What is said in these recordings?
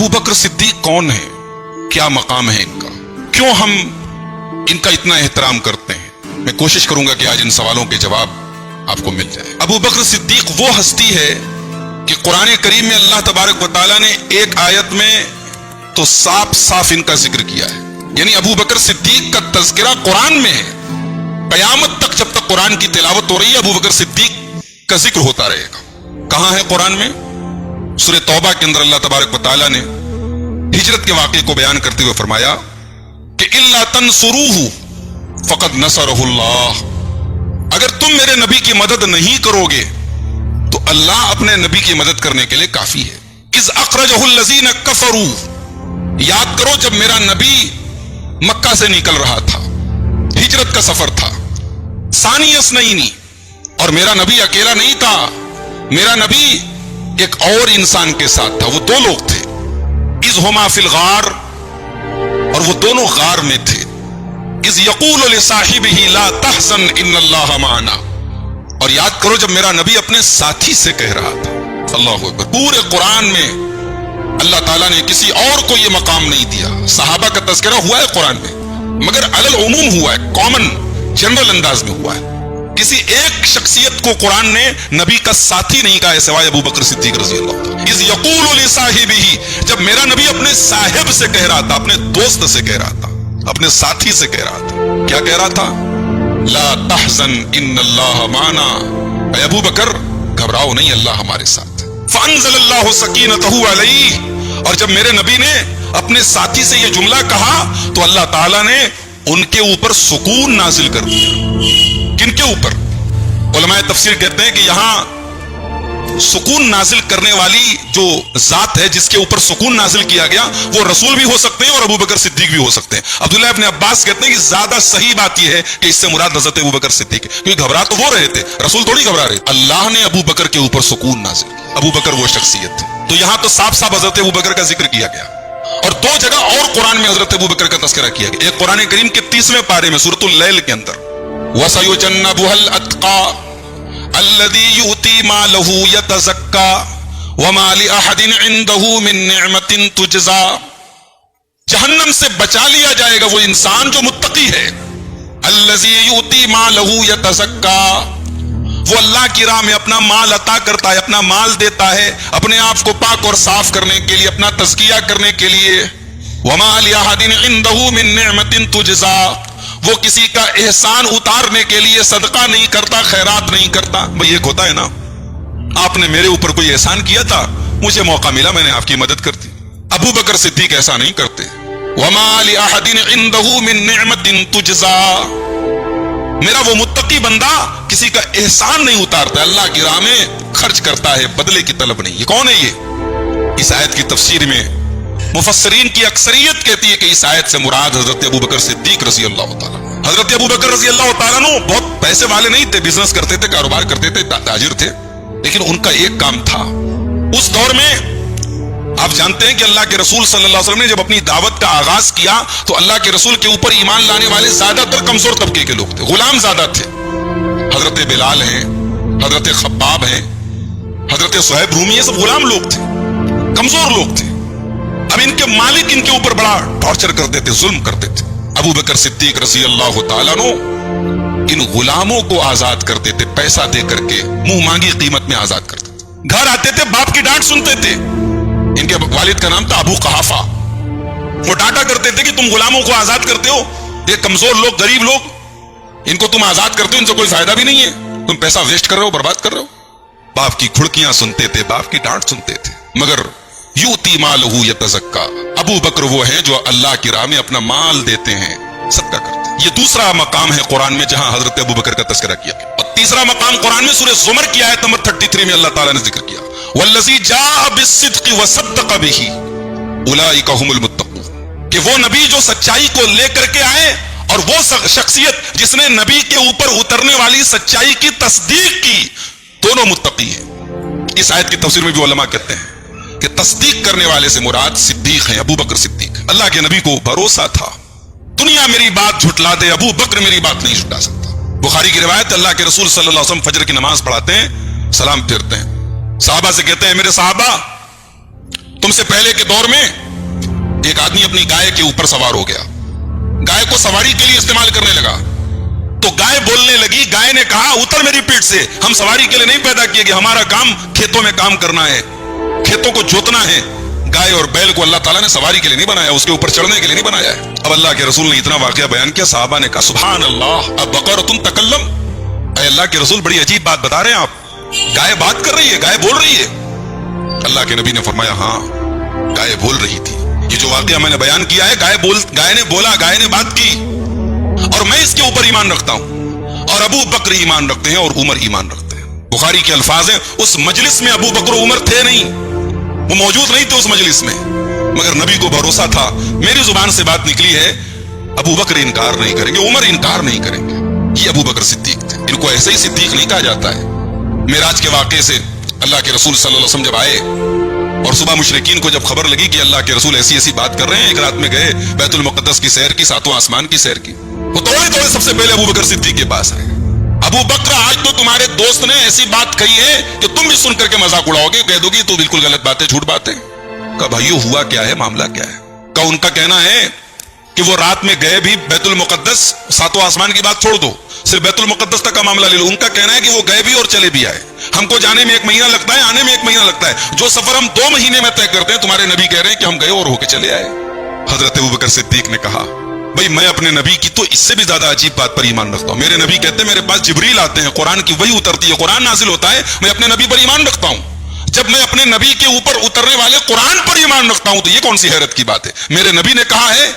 अबू बकर सिद्दीक कौन है, क्या मकाम है इनका, क्यों हम इनका इतना एहतराम करते हैं? मैं कोशिश करूंगा कि आज इन सवालों के जवाब आपको मिल जाए। अबू बकर सिद्दीक वो हस्ती है कि कुरान करीम में अल्लाह तबारक व तआला ने एक आयत में तो साफ साफ इनका जिक्र किया है। यानी अबू बकर सिद्दीक का तज़किरा कुरान में है। क़यामत तक जब तक कुरान की तिलावत हो रही है अबू बकर सिद्दीक का जिक्र होता रहेगा। कहां है कुरान में? सूरह तौबा के अंदर अल्लाह तबारक व तआला ने हिजरत के वाक़े को बयान करते हुए फरमाया कि इल्ला तंसुरूहु फ़क़द नसरहुल्लाह, अगर तुम मेरे नबी की मदद नहीं करोगे तो अल्लाह अपने नबी की मदद करने के लिए काफी है। इज़ अख़रजहुल लज़ीना कफ़रू, याद करो जब मेरा नबी मक्का से निकल रहा था, हिजरत का सफर था, सानी अस्नैनी, और मेरा नबी अकेला नहीं था, मेरा नबी एक और इंसान के साथ था। वो दो लोग थे, इज़ हुमा फिल गार, और वो दोनों गार में थे। इज़ यक़ूलु लिसाहिबिही ला तहज़न इन्नल्लाह माना, और याद करो जब मेरा नबी अपने साथी से कह रहा था। अल्लाहु अकबर। पूरे कुरान में अल्लाह ताला ने किसी और को यह मकाम नहीं दिया। सहाबा का तज़किरा हुआ है कुरान में, मगर अलल उमूम हुआ है, कॉमन जनरल अंदाज में हुआ है। किसी एक शख्सियत को कुरान ने नबी का साथी नहीं कहा है सिवाय अबू बकर सिद्दीक रज़ी अल्लाह ताला। इज़ यक़ूलु लिसाहिबिही, जब मेरा नबी अपने साहिब से कह रहा था, अपने दोस्त से कह रहा था, अपने साथी से कह रहा था, क्या कह रहा था? ला तहज़न इन्नल्लाह माना, ऐ अबू बकर घबराओ नहीं, अल्लाह हमारे साथ। फ़अंज़लल्लाहु सकीनतहु अलैहि, और जब मेरे नबी ने अपने साथी से यह जुमला कहा तो अल्लाह ताला ने उनके ऊपर सुकून नाजिल कर दिया। किनके ऊपर? उलमाए तफसीर कहते हैं कि यहां सुकून नाजिल करने वाली जो जात है जिसके ऊपर सुकून नाजिल किया गया वो रसूल भी हो सकते हैं और अबू बकर सिद्दीक भी हो सकते हैं। अब्दुल्लाह इब्न अब्बास कहते हैं कि ज्यादा सही बात यह है कि इससे मुराद हज़रत अबू बकर सिद्दीक है, क्योंकि घबरा तो वो रहे थे, रसूल थोड़ी घबरा रहे। अल्लाह ने अबू बकर के ऊपर सुकून नाजिल किया, अबू बकर वो शख्सियत है। तो यहां तो साफ साफ हज़रत अबू बकर का जिक्र किया गया, और दो जगह और कुरान में हज़रत अबू बकर का तज़किरा किया गया। एक कुरान करीम के 30वें पारे में सूरतुल लैल के अंदर, वसयुजन्नबुहुल अत्क़ा अल्लज़ी युती मालहु यतज़क्का वमा लिअहदिन इंदहु मिन निअमतिन तुजज़ा, जहन्नम से बचा लिया जाएगा वो इंसान जो मुत्तकी है। अल्लज़ी युती मालहु यतज़क्का, वो अल्लाह की राह में अपना माल अता करता है, अपना माल देता है अपने आप को पाक और साफ करने के लिए, अपना तज़किया करने के लिए। वमा लिअहदिन इंदहु मिन निअमतिन तुजज़ा, वो किसी का एहसान उतारने के लिए सदका नहीं करता, खैरात नहीं करता। भाई एक होता है ना, आपने मेरे ऊपर कोई एहसान किया था, मुझे मौका मिला, मैंने आपकी मदद कर दी। अबू बकर सिद्दीक ऐसा नहीं करते। वमा लिअहदिन इंदहु मिन निअमतिन तुजज़ा, मेरा वो मुत्तकी बंदा किसी का एहसान नहीं उतारता, अल्लाह की राह में खर्च करता है, बदले की तलब नहीं। ये कौन है ये? इस आयत की तफसीर में मुफस्सरीन की अक्सरियत कहती है कि इस आयत से मुराद हजरत अबू बकर सिद्दीक रज़ी अल्लाह ताला। हजरत अबू बकर रज़ी अल्लाह ताला नो बहुत पैसे वाले नहीं थे, बिजनेस करते थे, कारोबार करते थे, ताजिर थे, लेकिन उनका एक काम था। उस दौर में आप जानते हैं कि अल्लाह के रसूल सल्लल्लाहु अलैहि वसल्लम ने जब अपनी दावत का आगाज किया तो अल्लाह के रसूल के ऊपर ईमान लाने वाले ज्यादातर कमजोर तबके के लोग थे, गुलाम ज्यादा थे। हजरत बिलाल हैं, हजरत खब्बाब हैं, हजरत सुहैब रूमी, ये सब गुलाम लोग थे, कमजोर लोग थे। अब इनके मालिक इनके ऊपर बड़ा टॉर्चर करते थे, जुल्म करते थे। अबू बकर सिद्दीक रज़ी अल्लाह ताला अन्हु इन गुलामों को आजाद करते थे, पैसा दे करके, मुंह मांगी कीमत में आजाद करते थे। घर आते थे, बाप की डांट सुनते थे। इनके वालिद का नाम था अबू कहाफा। वो डांटा करते थे कि तुम गुलामों को आजाद करते हो, ये कमजोर लोग, गरीब लोग, इनको तुम आजाद करते हो, इनसे कोई फायदा भी नहीं है, तुम पैसा वेस्ट कर रहे हो, बर्बाद कर रहे हो। बाप की खुड़कियां सुनते थे, बाप की डांट सुनते थे। मगर यूती मालहु यतज़क्का, अबू बकर वो हैं जो अल्लाह की राह में अपना माल देते हैं, सदका करते हैं। ये दूसरा मकाम है कुरान में जहां हजरत अबू बकर का तज़किरा किया गया। और तीसरा मकाम कुरान में सूरह ज़ुमर की आयत नंबर 33 में अल्लाह ताला ने जिक्र किया, वल्लज़ी जाअ बिस्सिद्क़ि वसद्दक़ बिही उलाइका हुमुल मुत्तक़ून, कि वो नबी जो सच्चाई को लेकर के आए और वो शख्सियत जिसने नबी के ऊपर उतरने वाली सच्चाई की तस्दीक की, दोनों मुत्तकी हैं। इस आयत की तफसीर में भी उलमा कहते हैं कि तस्दीक करने वाले से मुराद सिद्दीक है, अबू बकर सिद्दीक। अल्लाह के नबी को भरोसा था, दुनिया मेरी बात झुटला दे, अबू बकर मेरी बात नहीं झुटला सकता। बुखारी की रिवायत, अल्लाह के रसूल सल्लल्लाहु अलैहि वसल्लम फजर की नमाज पढ़ाते हैं, सलाम फेरते हैं, साहबा से कहते हैं, मेरे साहबा تم سے پہلے کے دور میں ایک آدمی اپنی گائے کے اوپر سوار ہو گیا, گائے کو سواری کے لیے استعمال کرنے لگا, تو گائے بولنے لگی, گائے نے کہا اتر میری پیٹھ سے, ہم سواری کے لیے نہیں پیدا کیے گئے, ہمارا کام کھیتوں میں کام کرنا ہے, کھیتوں کو جوتنا ہے. گائے اور بیل کو اللہ تعالیٰ نے سواری کے لیے نہیں بنایا, اس کے اوپر چڑھنے کے لیے نہیں بنایا ہے. اب اللہ کے رسول نے اتنا واقعہ بیان کیا, صحابہ نے کہا سبحان اللہ, اب بقرۃ تکلم, اے اللہ کے رسول بڑی عجیب بات بتا رہے ہیں آپ, گائے بات کر رہی ہے, گائے بول رہی ہے. اللہ کے نبی نے فرمایا ہاں گائے بول رہی تھی, یہ جو واقعہ میں نے بیان کیا ہے گائے نے بولا, گائے نے بات کی, اور میں اس کے اوپر ایمان رکھتا ہوں, اور ابو بکر ایمان رکھتے ہیں اور عمر ایمان رکھتے ہیں. بخاری کے الفاظ ہیں, اس مجلس میں ابو بکر و عمر تھے نہیں, وہ موجود نہیں تھے اس مجلس میں, مگر نبی کو بھروسہ تھا, میری زبان سے بات نکلی ہے, ابو بکر انکار نہیں کریں گے, عمر انکار نہیں کریں گے. یہ ابو بکر صدیق تھے, ان کو ایسے ہی صدیق نہیں کہا جاتا ہے. معراج کے واقعے سے اللہ کے رسول صلی اللہ علیہ وسلم جب آئے اور صبح مشرکین کو جب خبر لگی کہ اللہ کے رسول ایسی ایسی بات کر رہے ہیں, ایک رات میں گئے بیت المقدس کی سیر کی, ساتواں آسمان کی سیر کی, وہ توڑے سب سے پہلے ابو بکر صدیق کے پاس آئے. ابو بکر آج تو تمہارے دوست نے ایسی بات کہی ہے کہ تم بھی سن کر کے مذاق اڑاؤ گے, کہہ دو گی تو بالکل غلط باتیں, جھوٹ باتیں. کہا بھائیو ہوا کیا ہے, معاملہ کیا ہے؟ کہا ان کا کہنا ہے کہ وہ رات میں گئے بھی بیت المقدس, ساتواں آسمان کی بات چھوڑ دو, صرف بیت المقدس تک کا معاملہ لے لو, ان کا کہنا ہے کہ وہ گئے بھی اور چلے بھی آئے, ہم کو جانے میں 1 مہینہ لگتا ہے, آنے میں 1 مہینہ لگتا ہے, جو سفر ہم 2 مہینے میں طے کرتے ہیں, تمہارے نبی کہہ رہے ہیں کہ ہم گئے اور ہو کے چلے آئے. حضرت ابوبکر صدیق نے کہا بھائی میں اپنے نبی کی تو اس سے بھی زیادہ عجیب بات پر ایمان رکھتا ہوں. میرے نبی کہتے ہیں میرے پاس جبریل آتے ہیں, قرآن کی وحی اترتی ہے, قرآن نازل ہوتا ہے, میں اپنے نبی پر ایمان رکھتا ہوں. جب میں اپنے نبی کے اوپر اترنے والے قرآن پر ایمان رکھتا ہوں تو یہ کون سی حیرت کی بات ہے؟ میرے نبی نے کہا ہے,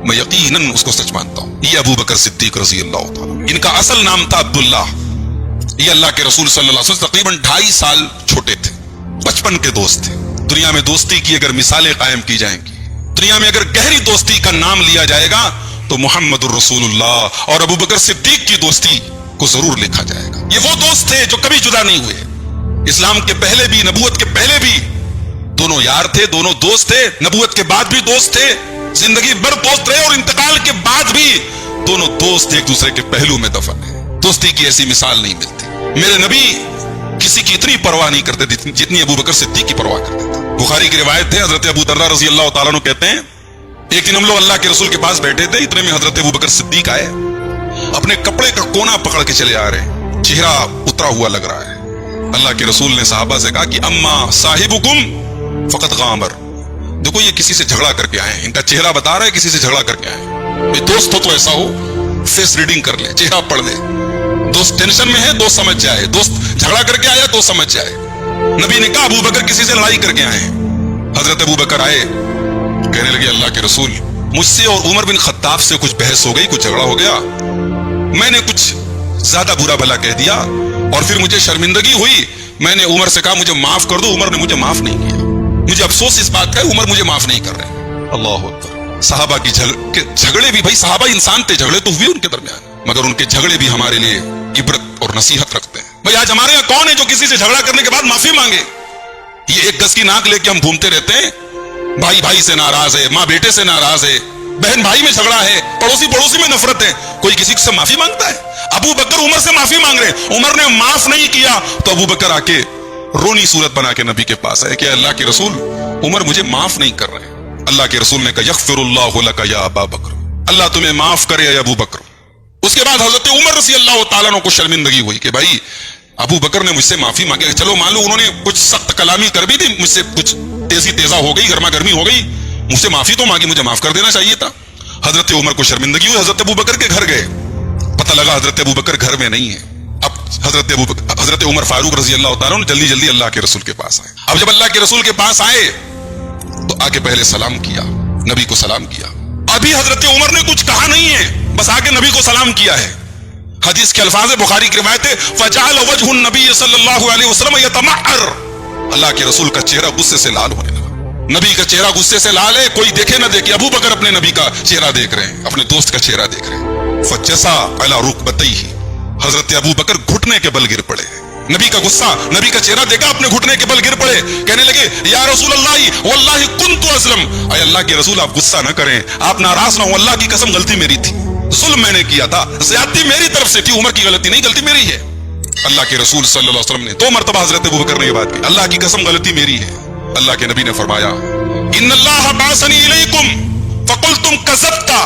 میں یقیناً اس کو سچ مانتا ہوں. یہ ابو بکر صدیق رضی اللہ تعالیٰ, ان کا اصل نام تھا عبداللہ. یہ اللہ کے رسول صلی اللہ علیہ وسلم تقریباً 2.5 سال چھوٹے تھے, بچپن کے دوست تھے. دنیا میں دوستی کی اگر مثالیں قائم کی جائیں گی, دنیا میں اگر گہری دوستی کا نام لیا جائے گا تو محمد الرسول اللہ اور ابو بکر صدیق کی دوستی کو ضرور لکھا جائے گا. یہ وہ دوست تھے جو کبھی جدا نہیں ہوئے, اسلام کے پہلے بھی, نبوت کے پہلے بھی دونوں یار تھے, دونوں دوست تھے, نبوت کے بعد بھی دوست تھے, زندگی بھر دوست رہے, اور انتقال کے بعد بھی دونوں دوست ایک دوسرے کے پہلو میں دفن ہیں. دوستی کی ایسی مثال نہیں ملتی. میرے نبی کسی کی اتنی پرواہ نہیں کرتے جتنی ابو بکر صدیق کی پرواہ کرتے تھے. بخاری کی روایت ہے, حضرت ابو درداء رضی اللہ تعالیٰ عنہ کہتے ہیں ایک دن ہم لوگ اللہ کے رسول کے پاس بیٹھے تھے, اتنے میں حضرت ابو بکر صدیق آئے, اپنے کپڑے کا کونا پکڑ کے چلے آ رہے ہیں, چہرہ اترا ہوا لگ رہا ہے. اللہ کے رسول نے صحابہ سے کہا کہ اما صاحبکم فقط غامر, دیکھو یہ کسی سے جھگڑا کر کے آئے ہیں, ان کا چہرہ بتا رہا ہے کسی سے جھگڑا کر کے آئے ہیں. دوست ہو تو ایسا ہو فیس ریڈنگ کر لے, چہرہ پڑھ لے, دوست ٹینشن میں ہے دوست سمجھ جائے, دوست جھگڑا کر کے آیا دوست سمجھ جائے. نبی نے کہا ابو بکر کسی سے لڑائی کر کے آئے ہیں. حضرت ابو بکر آئے, کہنے لگے اللہ کے رسول مجھ سے اور عمر بن خطاب سے کچھ بحث ہو گئی, کچھ جھگڑا ہو گیا, میں نے کچھ زیادہ برا بھلا کہہ دیا اور پھر مجھے شرمندگی ہوئی, میں نے عمر سے کہا مجھے معاف کر دو, عمر نے مجھے معاف نہیں کیا, مجھے افسوس اس بات کا ہے عمر مجھے معاف نہیں کر رہے. اللہ اکبر. صحابہ کی جھگڑے بھی, بھائی صحابہ انسان تھے, جھگڑے تو ہوئے ان کے درمیان, مگر ان کے جھگڑے بھی ہمارے لیے عبرت اور نصیحت رکھتے ہیں. بھائی آج ہمارے یہاں کون ہے جو کسی سے جھگڑا کرنے کے بعد معافی مانگے؟ یہ 1 گز کی ناک لے کے ہم گھومتے رہتے ہیں, بھائی بھائی سے ناراض ہے, ماں بیٹے سے ناراض ہے, بہن بھائی میں جھگڑا ہے, پڑوسی میں نفرت ہے, کوئی کسی سے معافی مانگتا ہے؟ ابو بکر عمر سے معافی مانگ رہے ہیں, عمر نے معاف نہیں کیا تو ابو بکر آ کے رونی صورت بنا کے نبی کے پاس آئے کہ اللہ کے رسول عمر مجھے معاف نہیں کر رہے. اللہ کے رسول نے کہا یغفر اللہ لک یا ابا بکر, اللہ تمہیں معاف کرے یا ابو بکر. اس کے بعد حضرت عمر رضی اللہ تعالیٰ عنہ کو شرمندگی ہوئی کہ بھائی ابو بکر نے مجھ سے معافی مانگی, چلو مان لو انہوں نے کچھ سخت کلامی کر بھی دی, مجھ سے کچھ تیزا ہو گئی, گرما گرمی ہو گئی, مجھ سے معافی تو مانگی, مجھے معاف کر دینا چاہیے تھا. حضرت عمر کو شرمندگی ہوئی, حضرت ابو بکر کے گھر گئے, پتہ لگا حضرت ابو بکر گھر میں نہیں ہے. اب حضرت عمر فاروق رضی اللہ تعالیٰ جلدی اللہ کے رسول کے پاس آئے. اب جب اللہ کے رسول کے پاس آئے تو آگے پہلے سلام کیا, نبی کو سلام کیا. ابھی حضرت عمر نے کچھ کہا نہیں ہے, بس آگے نبی کو سلام کیا ہے. حدیث کے الفاظ بخاری کی روایت ہے فجعل وجه النبی صلی اللہ علیہ وسلم یتمعر, اللہ کے رسول کا چہرہ غصے سے لال ہونے لگا. نبی کا چہرہ غصے سے لال ہے, کوئی دیکھے نہ دیکھے, ابو بکر اپنے نبی کا چہرہ دیکھ رہے ہیں, اپنے دوست کا چہرہ دیکھ رہے ہیں. فجسا علی رکبتیہ, حضرت ابو بکر گھٹنے کے بل گر پڑے. نبی کا غصہ, نبی کا چہرہ دیکھا, اپنے گھٹنے کے بل گر پڑے, کہنے لگے یا رسول اللہ واللہ کنت اسلم, اے اللہ کے رسول آپ غصہ نہ کریں, آپ ناراض نہ ہوں, اللہ کی قسم غلطی میری تھی, ظلم میں نے کیا تھا, زیادتی میری طرف سے تھی, عمر کی غلطی نہیں, غلطی میری ہے. اللہ کے رسول صلی اللہ علیہ وسلم نے 2 مرتبہ حضرت ابو بکر نے یہ بات کی, اللہ کی قسم غلطی میری ہے. अल्लाह के नबी ने फरमाया, इन्नल्लाह बासनी इलैकुम फकुल्तुम कज़ब्ता।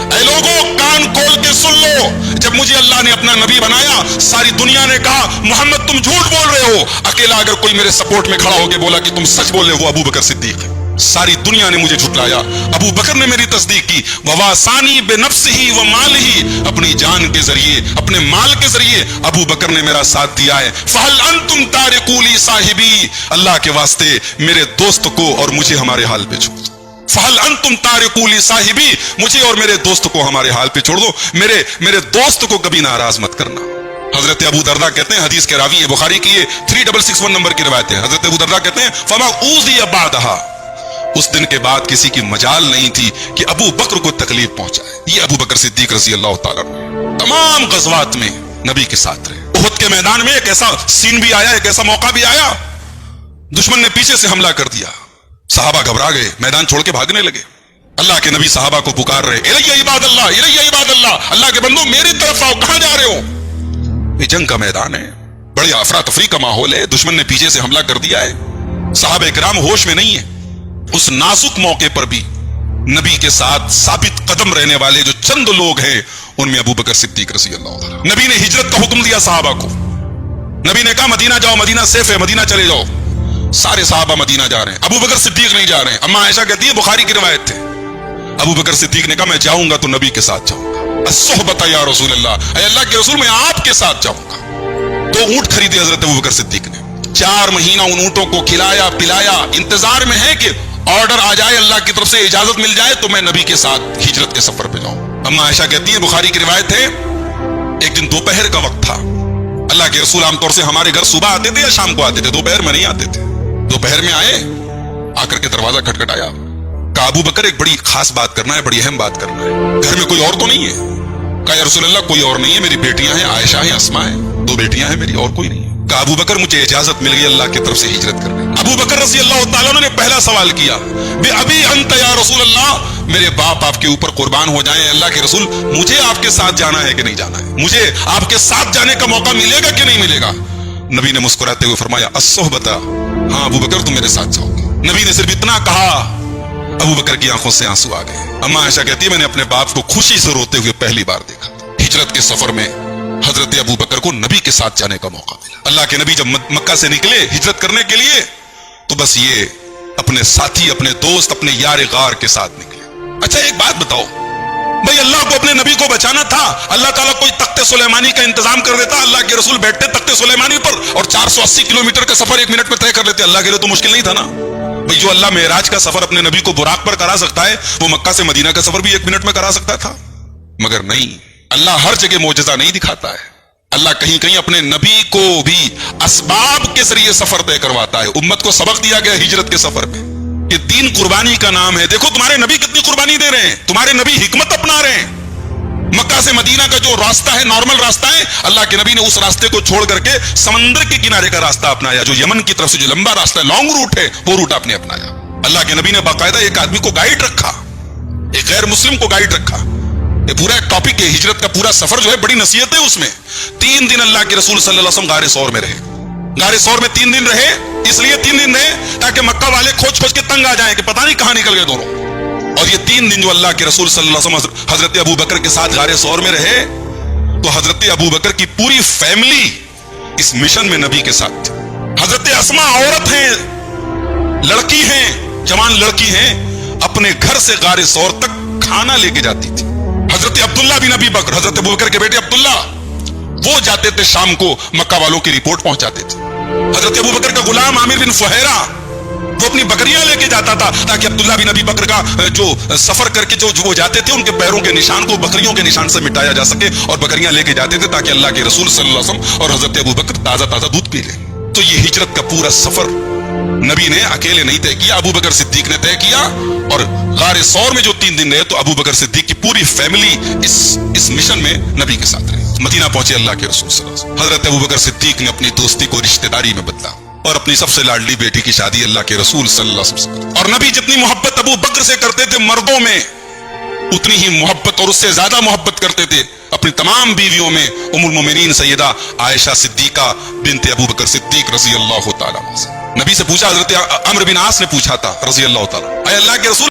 ऐ लोगों, कान खोल के सुन लो, जब मुझे अल्लाह ने अपना नबी बनाया, सारी दुनिया ने कहा मोहम्मद तुम झूठ बोल रहे हो। अकेला अगर कोई मेरे सपोर्ट में खड़ा होकर बोला कि तुम सच बोल रहे हो, वो अबू बकर सिद्दीक है। सारी दुनिया ने मुझे झुटलाया, अबू बकर ने मेरी तस्दीक की। ववासानी बेनफ्सिही व मालिही, अपनी जान के जरिए, अपने माल के जरिए अबू बकर ने मेरा साथ दिया है। फहल अंतुम तारिकूली साहिबी, अल्लाह के वास्ते मेरे दोस्त को और मुझे हमारे हाल पे छोड़ दो। फहल अंतुम तारिकूली साहिबी, मुझे और मेरे दोस्त को हमारे हाल पे छोड़ दो, मेरे दोस्त को कभी नाराज मत करना। हजरत अबू दर्दा कहते हैं, हदीस के रावी है, बुखारी की ये 3661 नंबर की रिवायत है। हजरत अबू दर्दा कहते हैं, फमा ऊज़िया बादहा, उस दिन के बाद किसी की मजाल नहीं थी कि अबू बकर को तकलीफ पहुंचाए। ये अबू बकर सिद्दीक रज़ी अल्लाह ताला अन्हु तमाम गज़वात में नबी के साथ रहे। उहद के मैदान में एक ऐसा सीन भी आया, एक ऐसा मौका भी आया, दुश्मन ने पीछे से हमला कर दिया, सहाबा घबरा गए, मैदान छोड़ के भागने लगे। अल्लाह के नबी सहाबा को पुकार रहे, इलैया इबादल्लाह, इलैया इबादल्लाह, अल्लाह के बंदो मेरी तरफ आओ, कहां जा रहे हो? ये जंग का मैदान है, बड़ी अफरा तफरी का माहौल है, दुश्मन ने पीछे से हमला कर दिया है, सहाबा किराम होश में नहीं है। उस नाजुक मौके पर भी नबी के साथ साबित कदम रहने वाले जो चंद लोग हैं, उनमें अबू बकर सिद्दीक रज़ी अल्लाह ताला। नबी ने हिजरत का हुक्म दिया सहाबा को, नबी ने कहा मदीना जाओ, मदीना सेफ है, मदीना चले जाओ। सारे सहाबा मदीना जा रहे हैं, अबू बकर सिद्दीक नहीं जा रहे हैं। अम्मा आयशा कहती है, बुखारी की रिवायत है, अबू बकर सिद्दीक ने कहा मैं जाऊंगा तो नबी के साथ जाऊंगा। अस्सुहबत या रसूल अल्लाह, ऐ अल्लाह के रसूल मैं आपके साथ जाऊंगा। 2 ऊंट खरीदे हजरत अबू बकर सिद्दीक ने, 4 महीना उन ऊंटों को खिलाया पिलाया, इंतजार में है कि ऑर्डर आ जाए, अल्लाह की तरफ से इजाजत मिल जाए तो मैं नबी के साथ हिजरत के सफर पे जाऊं। अम्मा आयशा कहती है, बुखारी की रिवायत है, एक दिन दोपहर का वक्त था। अल्लाह के रसूल आमतौर से हमारे घर सुबह आते थे या शाम को आते थे, दोपहर में नहीं आते थे। दोपहर में आए, आकर के दरवाजा खटखटाया, कहा अबू बकर एक बड़ी खास बात करना है, बड़ी अहम बात करना है, घर में कोई और तो नहीं है? कहा या रसूल अल्लाह कोई और नहीं है, मेरी बेटियां हैं, आयशा है, अस्मा है, 2 बेटियां हैं मेरी, और कोई नहीं है। कहा अबू बकर मुझे इजाजत मिल गई अल्लाह की तरफ से हिजरत करने। अबू बकर रज़ी अल्लाह ताला ने पहला सवाल किया, बे अभी अंत या रसूल अल्लाह, मेरे बाप आपके ऊपर कुर्बान हो जाएं अल्लाह के रसूल, मुझे आपके साथ जाना है कि नहीं जाना है, मुझे आपके साथ जाने का मौका मिलेगा कि नहीं मिलेगा? नबी ने मुस्कुराते हुए फरमाया, अस्सुहबता, हाँ अबू बकर तुम मेरे साथ जाओगे। नबी ने सिर्फ इतना कहा, अबू बकर की आंखों से आंसू आ गए। अम्मा आयशा कहती है, मैंने अपने बाप को खुशी से रोते हुए पहली बार देखा। हिजरत के सफर में हजरत अबू बकर को नबी के साथ जाने का मौका मिला। अल्लाह के नबी जब मक्का से निकले हिजरत करने के लिए, तो बस ये अपने साथी, अपने दोस्त, अपने यार गार के साथ निकले। अच्छा एक बात बताओ भाई, अल्लाह को अपने नबी को बचाना था, अल्लाह ताला कोई तख्ते सुलेमानी का इंतजाम कर देता, अल्लाह के रसूल बैठते तख्ते सुलेमानी पर और 480 किलोमीटर का सफर 1 मिनट में तय कर लेते। अल्लाह के लिए तो मुश्किल नहीं था ना भाई। जो अल्लाह मेराज का सफर अपने नबी को बुराक पर करा सकता है, वो मक्का से मदीना का सफर भी 1 मिनट में करा सकता था। मगर नहीं, अल्लाह हर जगह मौजज़ा नहीं दिखाता है। अल्लाह कहीं कहीं अपने नबी को भी असबाब के जरिए सफर तय करवाता है। उम्मत को सबक दिया गया हिजरत के सफर में, ये दीन कुर्बानी का नाम है। देखो तुम्हारे नबी कितनी कुर्बानी दे रहे हैं, तुम्हारे नबी हिकमत अपना रहे हैं। मक्का से मदीना का जो रास्ता है, नॉर्मल रास्ता है, अल्लाह के नबी ने उस रास्ते को छोड़ करके समंदर के किनारे का रास्ता अपनाया। जो यमन की तरफ से जो लंबा रास्ता है, लॉन्ग रूट है, वो रूट आपने अपनाया। अल्लाह के नबी ने बाकायदा एक आदमी को गाइड रखा, एक गैर मुस्लिम को गाइड रखा। ये पूरा एक टॉपिक है, हिजरत का पूरा सफर जो है, बड़ी नसीहत है उसमें। 3 दिन अल्लाह के रसूल सल्लल्लाहु अलैहि वसल्लम गारे सौर में रहे। गारे सौर में 3 दिन रहे, इसलिए 3 दिन रहे ताकि मक्का वाले खोज खोज के तंग आ जाएं कि पता नहीं कहां निकल गए दोनों। और ये 3 दिन जो अल्लाह के रसूल सल्लल्लाहु अलैहि वसल्लम हजरत अबू बकर के साथ गारे सौर में रहे, तो हजरत अबू बकर की पूरी फैमिली इस मिशन में नबी के साथ थी। हजरत अस्मा औरत हैं, लड़की हैं, जवान लड़की हैं, अपने घर से गारे सौर तक खाना लेके जाती थी। हजरत अब्दुल्ला बिन अबी बकर, हजरत अबू बकर के बेटे अब्दुल्ला, वो जाते थे शाम को मक्का वालों की रिपोर्ट पहुंचाते थे। हजरत अबू बकर का गुलाम आमिर बिन फुहैरा, वो अपनी बकरियां लेके जाता था ताकि अब्दुल्ला बिन अबी बकर का जो सफर करके जो वो जाते थे, उनके पैरों के निशान को बकरियों के निशान से मिटाया जा सके, और बकरियां लेके जाते थे ताकि अल्लाह के रसूल सल्लल्लाहु अलैहि वसल्लम और हजरत अबू बकर ताजा ताजा दूध पी ले। तो ये हिजरत का पूरा सफर नबी ने अकेले नहीं तय किया, अबू बकर सिद्दीक ने तय किया। और गारे सौर में जो 3 दिन रहे, तो अबू बकर सिद्दीक की पूरी फैमिली इस मिशन में नबी के साथ रही। मदीना पहुंचे अल्लाह के रसूल सल्लल्लाहु अलैहि वसल्लम। हजरत अबू बकर सिद्दीक ने अपनी दोस्ती को रिश्तेदारी में बदला और अपनी सबसे लाडली बेटी की शादी अल्लाह के रसूल सल्लल्लाहु अलैहि वसल्लम। और नबी जितनी मोहब्बत अबू बकर से करते थे मर्दों में, उतनी ही मोहब्बत और उससे ज्यादा मोहब्बत करते थे अपनी तमाम बीवियों में उम्मुल मोमिनीन सैयदा आयशा सिद्दीका बिनते अबू बकर सिद्दीक रज़ी अल्लाह तआला अन्हा। नबी से पूछा, हजरत अम्र बिन आस ने पूछा था रजी अल्लाह ताला, अल्लाह के रसूल